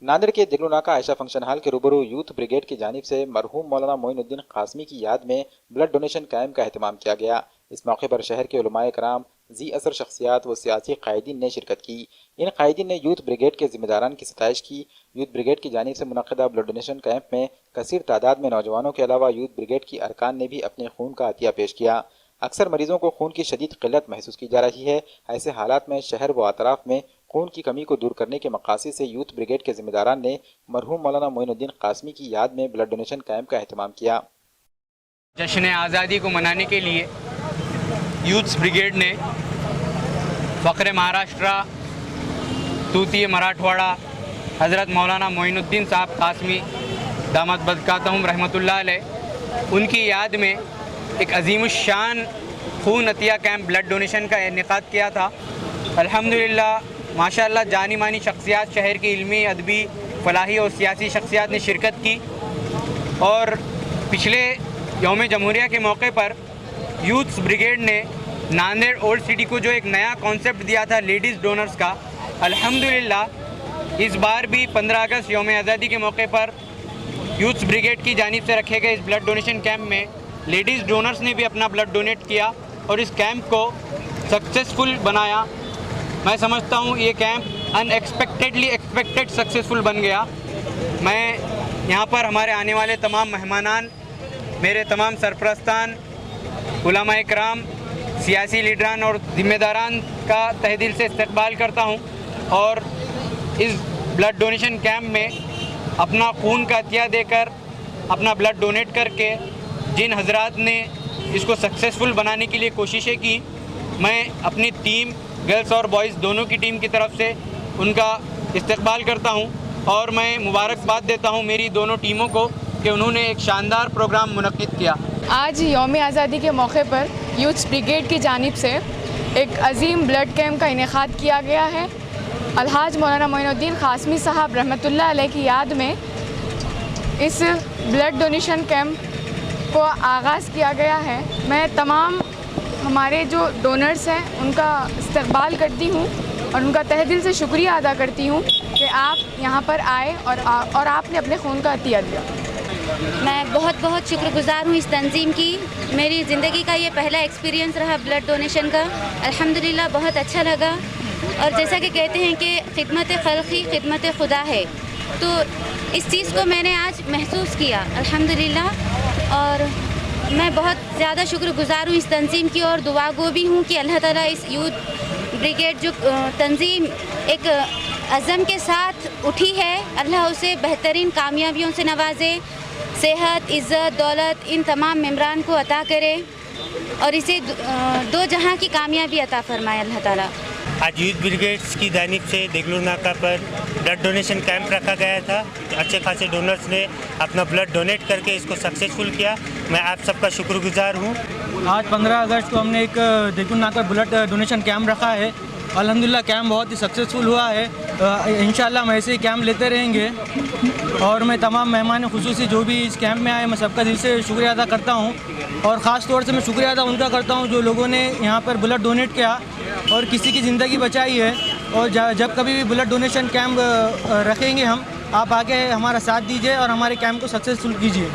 नांदेड़ के दिगलुनाका Ayesha function hall के रूबरू यूथ ब्रिगेड की जानिब से मरहूम मौलाना मोइनुद्दीन कासमी की याद में ब्लड डोनेशन कैंप का एहतमाम किया गया। इस मौके पर शहर के उलमाए कराम, जी असर शख्सियात व सियासी कायदीन ने शिरकत की। इन कायदीन ने यूथ ब्रिगेड के जिम्मेदारान की सताइश की। यूथ ब्रिगेड की जानिब से मुनक्किदा ब्लड डोनेशन कैंप में कसीर तादाद में नौजवानों के अलावा यूथ ब्रिगेड की अरकान ने भी अपने खून का अतिया पेश किया। अक्सर मरीजों को खून की शदीद किल्लत महसूस की जा रही है। ऐसे हालात में शहर व अतराफ में खून की कमी को दूर करने के मकासद से यूथ ब्रिगेड के जिम्मेदारान ने मरहूम मौलाना मोइनुद्दीन कासमी की याद में ब्लड डोनेशन कैंप का एहतमाम किया। जश्न आज़ादी को मनाने के लिए यूथ ब्रिगेड ने फ़ख्र महाराष्ट्र, तूतीय मराठवाड़ा हज़रत मौलाना मोइनुद्दीन साहब कासमी दामद बरकातहुम रहमतुल्लाह अलैह उनकी याद में एक अज़ीमुश्शान खून अतिया कैंप ब्लड डोनेशन का इनेकाद किया था। अल्हम्दुलिल्लाह माशाअल्लाह जानी मानी शख्सियात शहर की इल्मी, अदबी, फलाही और सियासी शख्सियात ने शिरकत की। और पिछले यौम जमहूरिया के मौके पर यूथ ब्रिगेड ने नांदेड़ ओल्ड सिटी को जो एक नया कॉन्सेप्ट दिया था लेडीज़ डोनर्स का, अल्हम्दुलिल्लाह इस बार भी 15 अगस्त यौम आज़ादी के मौके पर यूथ ब्रिगेड की जानिब से रखे गए इस ब्लड डोनेशन कैंप में लेडीज़ डोनर्स ने भी अपना ब्लड डोनेट किया और इस कैंप को सक्सेसफुल बनाया। मैं समझता हूँ ये कैंप अनएक्सपेक्टेडली एक्सपेक्टेड सक्सेसफुल बन गया। मैं यहाँ पर हमारे आने वाले तमाम मेहमानान, मेरे तमाम सरपरस्तान, उलमा इकराम, सियासी लीडरान और ज़िम्मेदारान का तहे दिल से इस्तकबाल करता हूँ और इस ब्लड डोनेशन कैंप में अपना खून का अतिया देकर, अपना ब्लड डोनेट करके जिन हजरात ने इसको सक्सेसफुल बनाने के लिए कोशिशें की, मैं अपनी टीम गर्ल्स और बॉयज़ दोनों की टीम की तरफ से उनका इस्तकबाल करता हूं और मैं मुबारकबाद देता हूं मेरी दोनों टीमों को कि उन्होंने एक शानदार प्रोग्राम मुनक्किद किया। आज यौम आज़ादी के मौके पर यूथ ब्रिगेड की जानिब से एक अजीम ब्लड कैंप का इनेकाद किया गया है। अलहाज मौलाना मोइनुद्दीन कासमी साहब रहमतुल्लाह अलैह की याद में इस ब्लड डोनेशन कैंप को आगाज़ किया गया है। मैं तमाम हमारे जो डोनर्स हैं उनका इस्तकबाल करती हूँ और उनका तहे दिल से शुक्रिया अदा करती हूँ कि आप यहाँ पर आए और आपने अपने खून का अतिया दिया। मैं बहुत बहुत शुक्रगुज़ार हूँ इस तंजीम की। मेरी ज़िंदगी का ये पहला एक्सपीरियंस रहा ब्लड डोनेशन का। अल्हम्दुलिल्लाह बहुत अच्छा लगा। और जैसा कि कहते हैं कि खिदमत खल्क़ी खिदमत खुदा है, तो इस चीज़ को मैंने आज महसूस किया अल्हम्दुलिल्लाह। और मैं बहुत ज़्यादा शुक्रगुज़ार हूँ इस तंजीम की और दुआ गो भी हूँ कि अल्लाह ताला इस यूथ ब्रिगेड जो तंजीम एक अज़म के साथ उठी है, अल्लाह उसे बेहतरीन कामयाबियों से नवाजे, सेहत, इज़्ज़त, दौलत इन तमाम मेम्बरान को अता करे और इसे दो जहां की कामयाबी अता फरमाए अल्लाह ताला। आज यूथ ब्रिगेड्स की जानिब से दिगलुनाका पर ब्लड डोनेशन कैंप रखा गया था। अच्छे खासे डोनर्स ने अपना ब्लड डोनेट करके इसको सक्सेसफुल किया। मैं आप सबका शुक्रगुजार हूँ। आज 15 अगस्त को हमने एक दिगलुनाका ब्लड डोनेशन कैंप रखा है। अल्हम्दुलिल्लाह कैंप बहुत ही सक्सेसफुल हुआ है। इंशाल्लाह हम ऐसे ही कैंप लेते रहेंगे और मैं तमाम मेहमान खुसूसी जो भी इस कैंप में आए, मैं सबका दिल से शुक्रिया अदा करता हूँ और ख़ास तौर से मैं शुक्रिया अदा उनका करता हूँ जो लोगों ने यहाँ पर ब्लड डोनेट किया और किसी की ज़िंदगी बचाई है। और जब कभी भी ब्लड डोनेशन कैंप रखेंगे हम, आप आके हमारा साथ दीजिए और हमारे कैंप को सक्सेसफुल कीजिए।